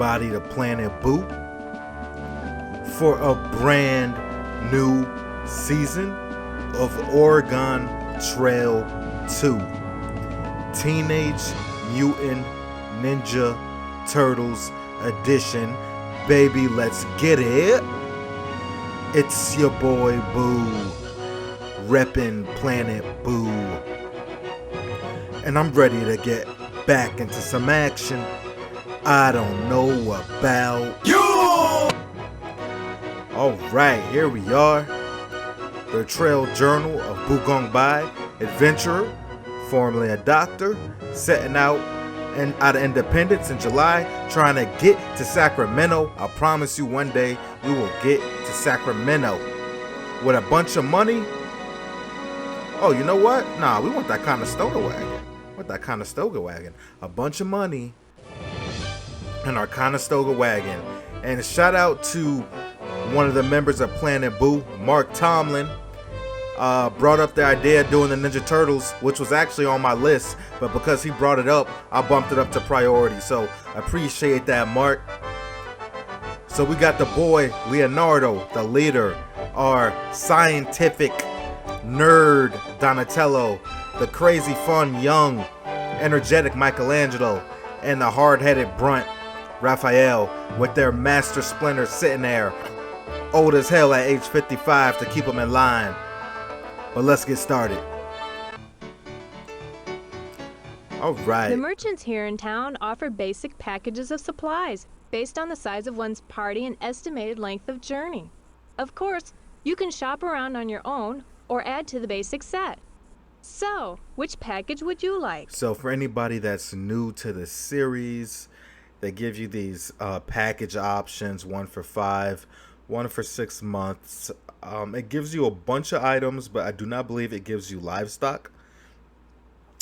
everybody to Planet Boo for a brand new season of Orgeon Trail 2. Teenage Mutant Ninja Turtles edition. Baby, let's get it. It's your boy Boo, reppin' Planet Boo. And I'm ready to get back into some action. I don't know about you. Alright, here we are. The Trail Journal of Bugong Bai, adventurer, formerly a doctor, setting out of Independence in July, trying to get to Sacramento. I promise you one day we will get to Sacramento with a bunch of money. Oh, you know what? Nah, we want that Conestoga wagon. A bunch of money in our Conestoga wagon. And shout out to one of the members of Planet Boo, Mark Tomlin. Brought up the idea of doing the Ninja Turtles, which was actually on my list, but because he brought it up, I bumped it up to priority. So I appreciate that, Mark. So we got the boy Leonardo, the leader, our scientific nerd Donatello, the crazy fun young energetic Michelangelo, and the hard-headed brunt Raphael, with their Master Splinter sitting there old as hell at age 55 to keep them in line. But let's get started. Alright. The merchants here in town offer basic packages of supplies based on the size of one's party and estimated length of journey. Of course, you can shop around on your own or add to the basic set. So, which package would you like? So for anybody that's new to the series, they give you these package options, one for 5, one for 6 months. It gives you a bunch of items, but I do not believe it gives you livestock.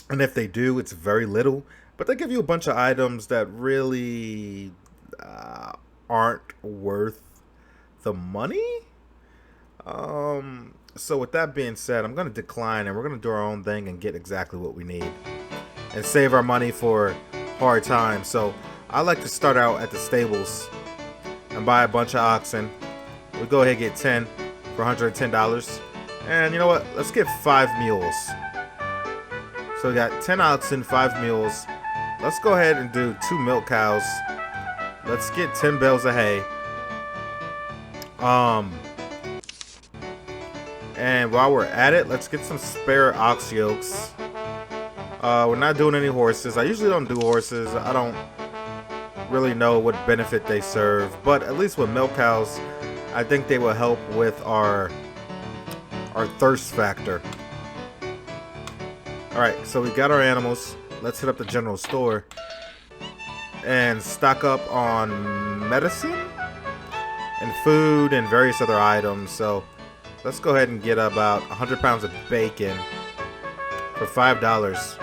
And if they do, it's very little. But they give you a bunch of items that really aren't worth the money. So with that being said, I'm going to decline and we're going to do our own thing and get exactly what we need. And save our money for hard times. So I like to start out at the stables and buy a bunch of oxen. We'll go ahead and get 10 for $110. And you know what? Let's get 5 mules. So we got 10 oxen, 5 mules. Let's go ahead and do 2 milk cows. Let's get 10 bales of hay. And while we're at it, let's get some spare ox yokes. We're not doing any horses. I usually don't do horses. I don't really know what benefit they serve. But at least with milk cows, I think they will help with our thirst factor. Alright, so we got our animals. Let's hit up the general store and stock up on medicine and food and various other items. So let's go ahead and get about 100 pounds of bacon for $5.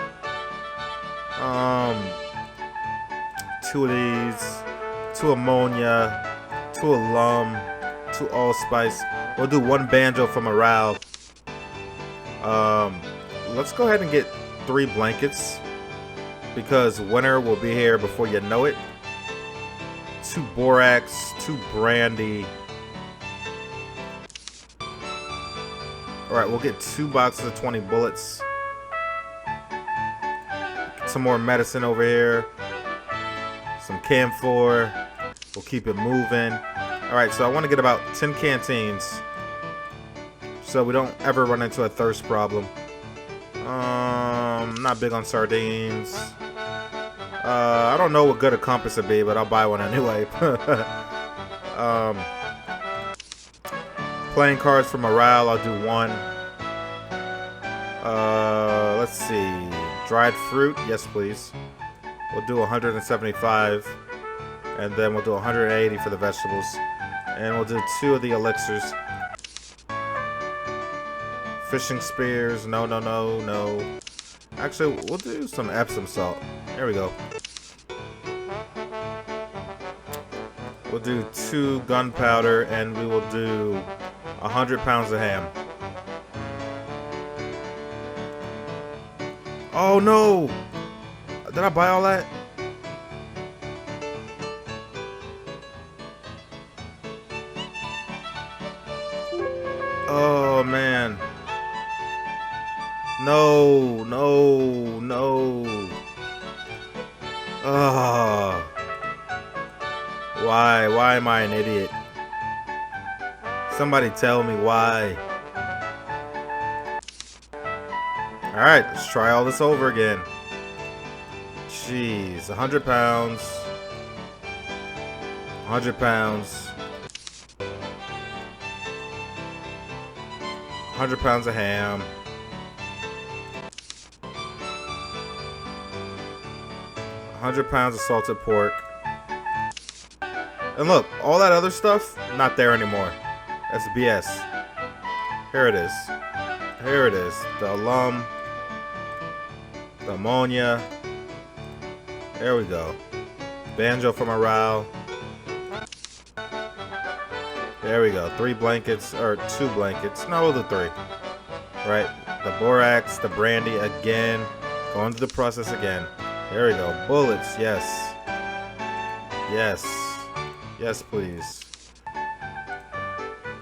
2 of these, 2 ammonia, 2 alum, 2 allspice. We'll do 1 banjo for morale. Let's go ahead and get 3 blankets because winter will be here before you know it. 2 borax, 2 brandy. Alright, we'll get 2 boxes of 20 bullets. Get some more medicine over here. Some camphor. We'll keep it moving. Alright, so I want to get about 10 canteens so we don't ever run into a thirst problem. Not big on sardines. I don't know what good a compass would be, but I'll buy one anyway. Playing cards for morale, I'll do 1. Let's see. Dried fruit, yes please. We'll do 175. And then we'll do 180 for the vegetables. And we'll do 2 of the elixirs. Fishing spears, no. Actually, we'll do some Epsom salt. There we go. We'll do 2 gunpowder and we will do 100 pounds of ham. Oh no! Did I buy all that? Oh man. No, no, no. Ugh. Why? Why am I an idiot? Somebody tell me why. Alright, let's try all this over again. Jeez, 100 pounds. 100 pounds. 100 pounds of ham. 100 pounds of salted pork. And look, all that other stuff, not there anymore. That's BS. Here it is. Here it is. The alum. The ammonia. There we go. Banjo for morale. There we go. 3 blankets, or 2 blankets. No, we'll do 3. Right. The borax, the brandy again. Going through the process again. There we go. Bullets, yes. Yes. Yes, please.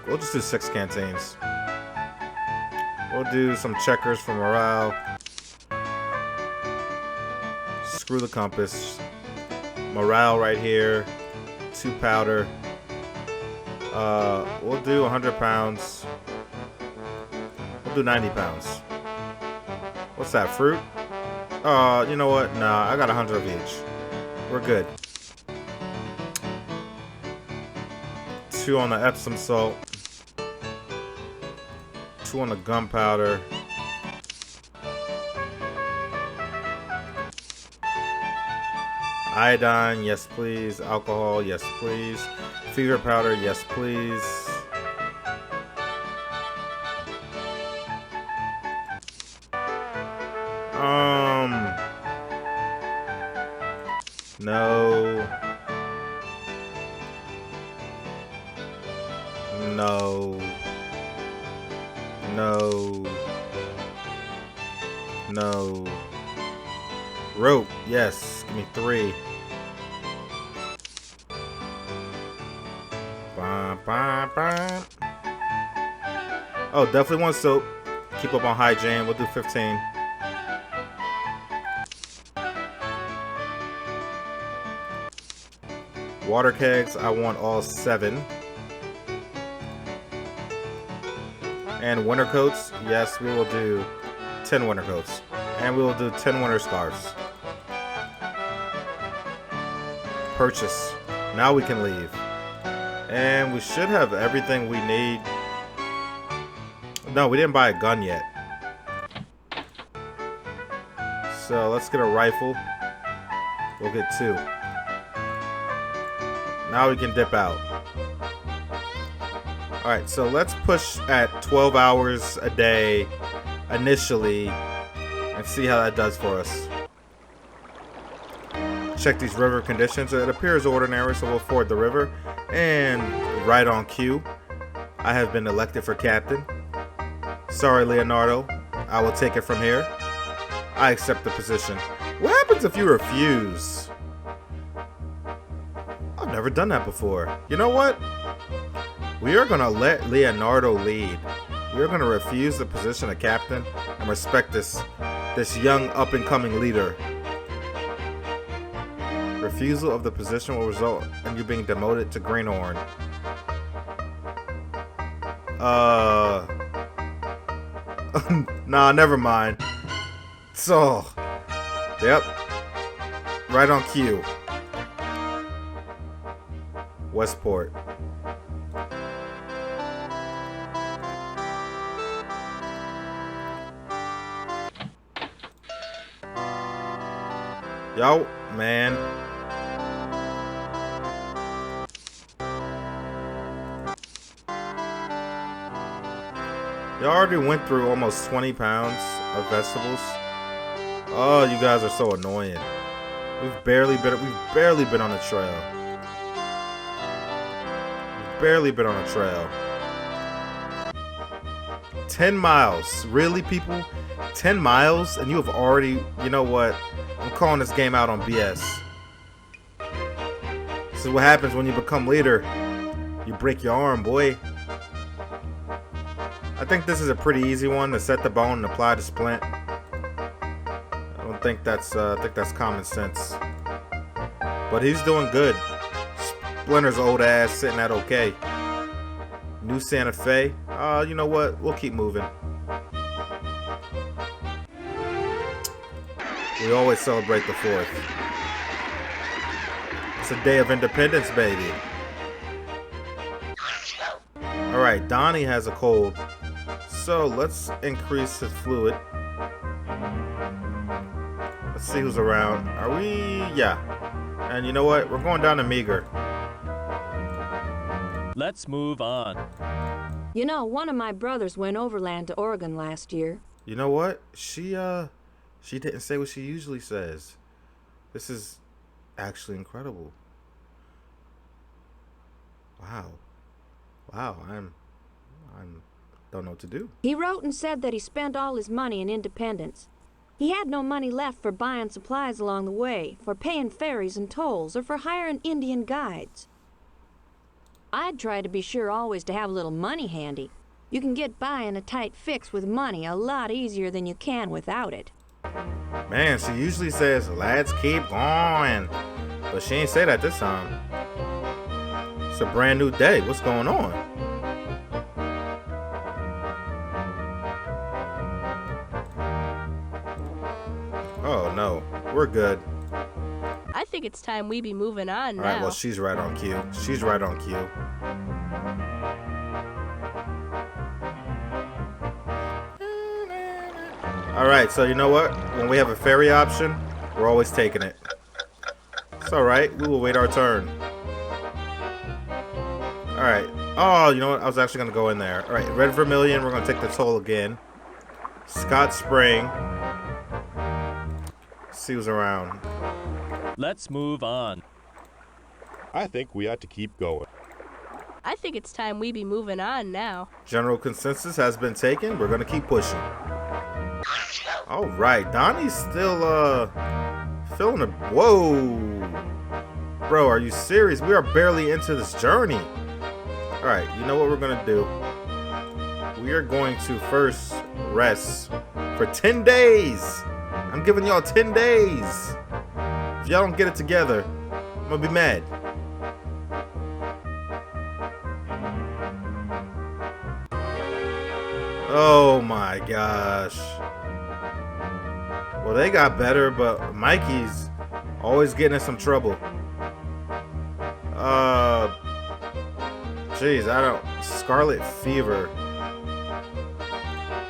We'll just do 6 canteens. We'll do some checkers for morale. Screw the compass. Morale right here. 2 powder. We'll do 100 pounds. We'll do 90 pounds. What's that, fruit? You know what? Nah, I got 100 of each. We're good. 2 on the Epsom salt. 2 on the gunpowder. Iodine, yes please. Alcohol, yes please. Fever powder, yes please. No. No. No. No. Rope, yes. Give me 3. Oh, definitely want soap. Keep up on hygiene. We'll do 15. Water kegs, I want all 7. And winter coats, yes, we will do 10 winter coats. And we will do 10 winter scarves. Purchase. Now we can leave. And we should have everything we need. No, we didn't buy a gun yet. So let's get a rifle. We'll get 2. Now we can dip out. Alright, so let's push at 12 hours a day initially and see how that does for us. Check these river conditions. It appears ordinary, so we'll ford the river. And right on cue, I have been elected for captain. Sorry, Leonardo. I will take it from here. I accept the position. What happens if you refuse? I've never done that before. You know what? We are going to let Leonardo lead. We are going to refuse the position of captain and respect this young up-and-coming leader. Refusal of the position will result in you being demoted to Greenhorn. Nah, never mind. So, yep. Right on cue. Westport. Yo, man. Y'all already went through almost 20 pounds of vegetables. Oh, you guys are so annoying. We've barely been on the trail. We've barely been on a trail. 10 miles. Really, people? 10 miles? And you have already... You know what? I'm calling this game out on BS. This is what happens when you become leader. You break your arm, boy. I think this is a pretty easy one to set the bone and apply the splint. I don't think that's I think that's common sense. But he's doing good. Splinter's old ass sitting at okay. New Santa Fe. You know what? We'll keep moving. We always celebrate the 4th. It's a day of independence, baby. Alright, Dony has a cold. So let's increase his fluid. Let's see who's around. Are we? Yeah. And you know what? We're going down to meager. Let's move on. You know, one of my brothers went overland to Oregon last year. You know what? She didn't say what she usually says. This is actually incredible. Wow. I'm don't know what to do. He wrote and said that he spent all his money in Independence. He had no money left for buying supplies along the way, for paying ferries and tolls, or for hiring Indian guides. I'd try to be sure always to have a little money handy. You can get by in a tight fix with money a lot easier than you can without it. Man, she usually says, let's keep going. But she ain't say that this time. It's a brand new day. What's going on? Oh, no. We're good. I think it's time we be moving on All now. right, well, she's right on cue. She's right on cue. All right, so you know what? When we have a ferry option, we're always taking it. It's all right. We will wait our turn. All right. Oh, you know what? I was actually going to go in there. All right, Red Vermillion, we're going to take the toll again. Scott Spring. See who's around. Let's move on. I think we ought to keep going. I think it's time we be moving on now. General consensus has been taken. We're going to keep pushing. All right. Donnie's still, feeling a... Whoa. Bro, are you serious? We are barely into this journey. All right. You know what we're going to do? We are going to first rest for 10 days. I'm giving y'all 10 days. If y'all don't get it together, I'm gonna be mad. Oh my gosh. Well, they got better, but Mikey's always getting in some trouble. Jeez, I don't... Scarlet Fever.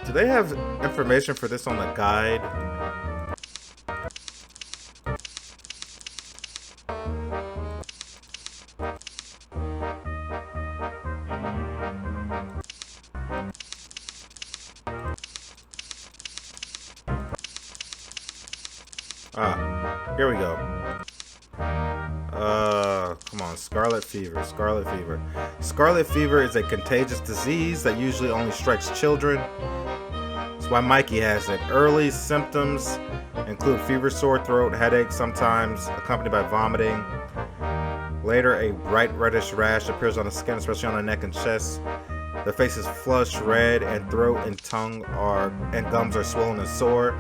Do they have information for this on the guide? Here we go. Come on, Scarlet Fever. Scarlet Fever. Scarlet Fever is a contagious disease that usually only strikes children. That's why Michy has it. Early symptoms include fever, sore throat, headache, sometimes accompanied by vomiting. Later, a bright reddish rash appears on the skin, especially on the neck and chest. The face is flushed red, and throat and tongue and gums are swollen and sore.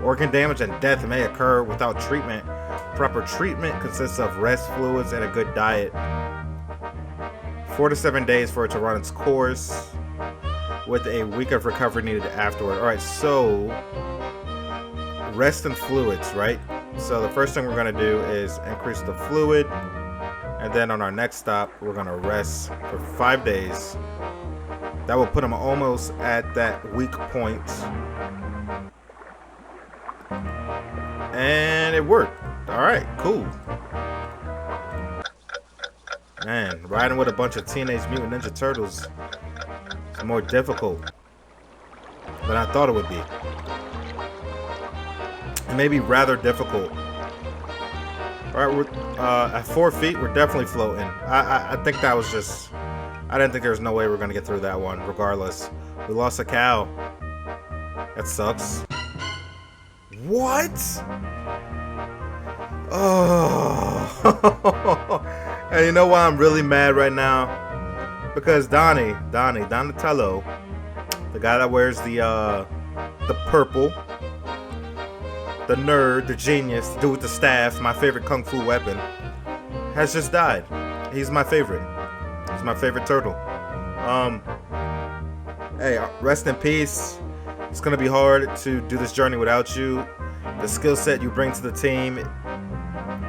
Organ damage and death may occur without treatment. Proper treatment consists of rest, fluids, and a good diet. 4 to 7 days for it to run its course, with a week of recovery needed afterward. All right, so rest and fluids, right? So the first thing we're gonna do is increase the fluid, and then on our next stop, we're gonna rest for 5 days. That will put him almost at that weak point. And it worked. Alright, cool. Man, riding with a bunch of Teenage Mutant Ninja Turtles is more difficult than I thought it would be. It may be rather difficult. Alright, we're at 4 feet, we're definitely floating. I think that was just... I didn't think there was no way we were going to get through that one, regardless. We lost a cow. That sucks. What? Oh. And you know why I'm really mad right now? Because Donatello the guy that wears the purple, the nerd, the genius, the dude with the staff, my favorite kung fu weapon, has just died. He's my favorite. He's my favorite turtle. Hey, rest in peace. It's gonna be hard to do this journey without you. The skill set you bring to the team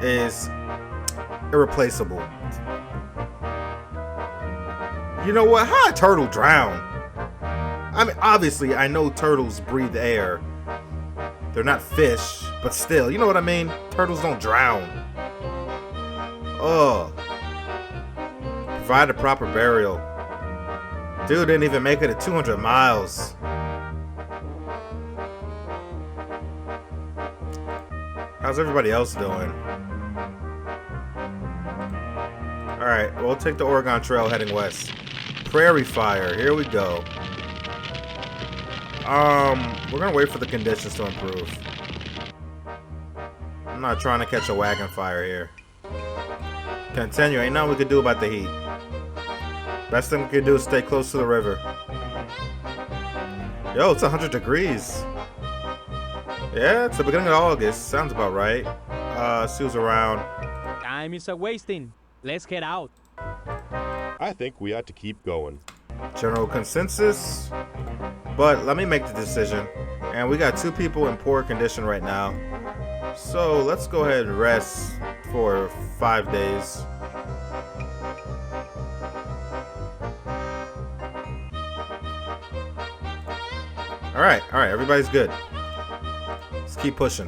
is irreplaceable. You know what? How a turtle drown? I mean, obviously, I know turtles breathe air. They're not fish, but still, you know what I mean? Turtles don't drown. Oh. Provide a proper burial. Dude didn't even make it at 200 miles. How's everybody else doing? Alright, we'll take the Orgeon Trail heading west. Prairie Fire, here we go. We're gonna wait for the conditions to improve. I'm not trying to catch a wagon fire here. Continue, ain't nothing we could do about the heat. Best thing we could do is stay close to the river. Yo, it's 100 degrees. Yeah, it's the beginning of August. Sounds about right. See who's around. Time is a-wasting. Let's get out. I think we ought to keep going. General consensus. But let me make the decision. And we got 2 people in poor condition right now. So let's go ahead and rest for 5 days. Alright, everybody's good. Let's keep pushing.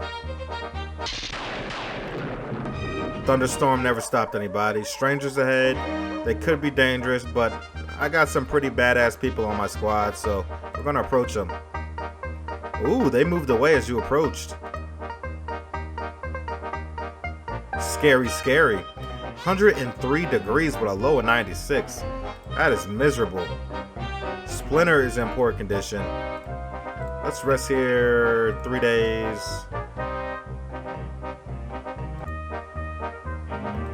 Thunderstorm never stopped anybody. Strangers ahead. They could be dangerous, but I got some pretty badass people on my squad, so we're gonna approach them. Ooh, they moved away as you approached. Scary, scary. 103 degrees with a low of 96. That is miserable. Splinter is in poor condition. Let's rest here 3 days.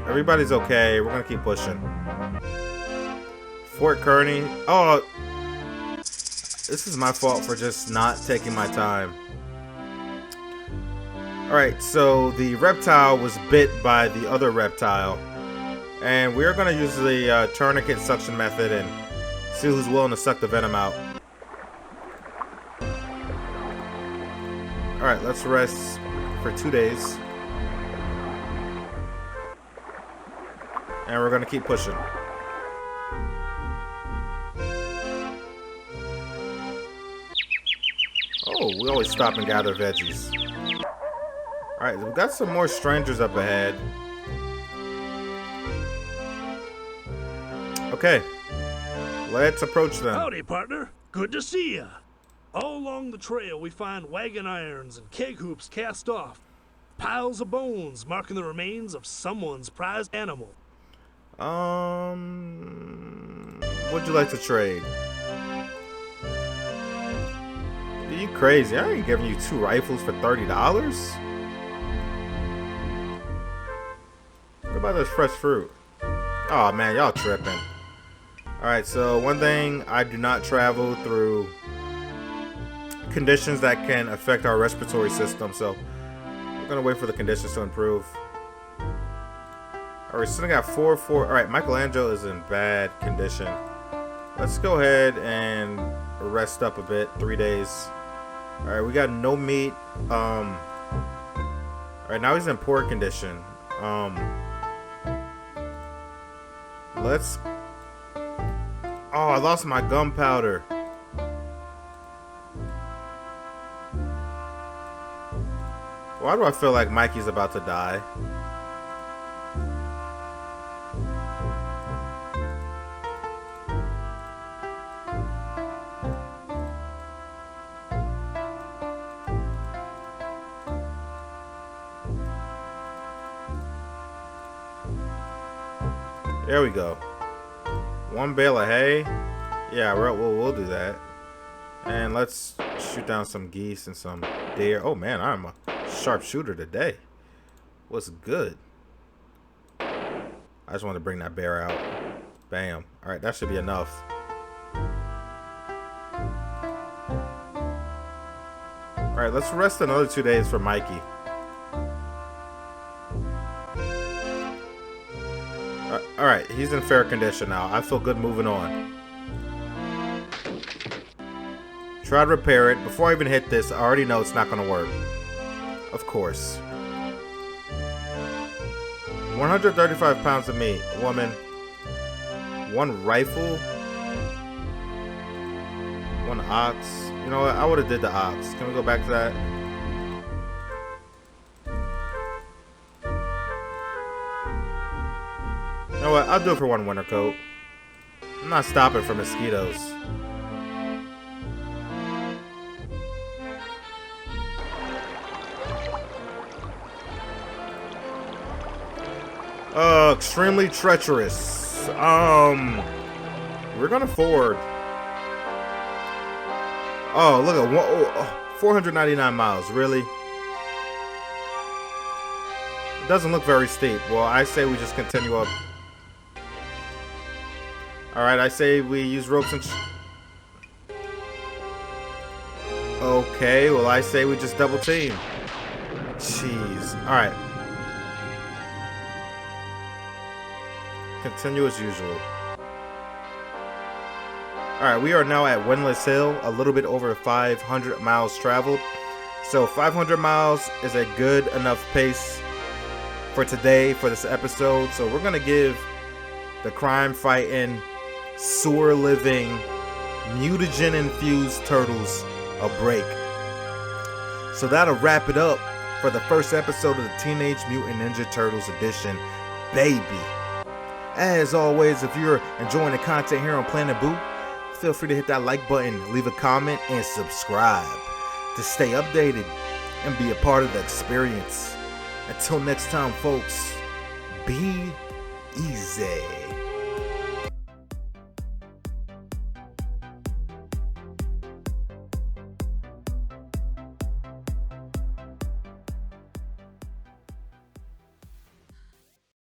Everybody's okay. We're gonna keep pushing. Fort Kearney. Oh, this is my fault for just not taking my time. Alright, so the reptile was bit by the other reptile. And we're gonna use the tourniquet suction method and see who's willing to suck the venom out. Alright, let's rest for 2 days. And we're gonna keep pushing. Oh, we always stop and gather veggies. Alright, we've got some more strangers up ahead. Okay, let's approach them. Howdy, partner. Good to see ya. All along the trail, we find wagon irons and keg hoops cast off. Piles of bones marking the remains of someone's prized animal. Would you like to trade? Are you crazy? I ain't giving you 2 rifles for $30. What about this fresh fruit? Oh man, y'all tripping. Alright, so one thing, I do not travel through conditions that can affect our respiratory system, so we're gonna wait for the conditions to improve. Alright, so we got 4-4. Alright, Michelangelo is in bad condition. Let's go ahead and rest up a bit. 3 days. Alright, we got no meat. Alright, now he's in poor condition. Let's... Oh, I lost my gunpowder. Why do I feel like Mikey's about to die? There we go. 1 bale of hay. Yeah, we'll do that. And let's shoot down some geese and some deer. Oh man, I'm a sharpshooter today. What's good? I just want to bring that bear out. Bam. Alright, that should be enough. Alright, let's rest another 2 days for Michy. Alright, he's in fair condition now. I feel good moving on. Try to repair it. Before I even hit this, I already know it's not going to work. Of course. 135 pounds of meat. Woman. 1 rifle. 1 ox. You know what? I would have did the ox. Can we go back to that? You know what? I'll do it for 1 winter coat. I'm not stopping for mosquitoes. Extremely treacherous. We're gonna ford. Oh, look at 499 miles. Really? It doesn't look very steep. Well, I say we just continue up. Alright, I say we use ropes and... Okay, well, I say we just double team. Jeez. Alright. Continue as usual. Alright, we are now at Windlass Hill, a little bit over 500 miles traveled. So 500 miles is a good enough pace for today, for this episode. So we're going to give the crime-fighting, sewer-living, mutagen-infused turtles a break. So that'll wrap it up for the first episode of the Teenage Mutant Ninja Turtles edition, baby. As always, if you're enjoying the content here on Planet Boo, feel free to hit that like button, leave a comment, and subscribe to stay updated and be a part of the experience. Until next time, folks, be easy.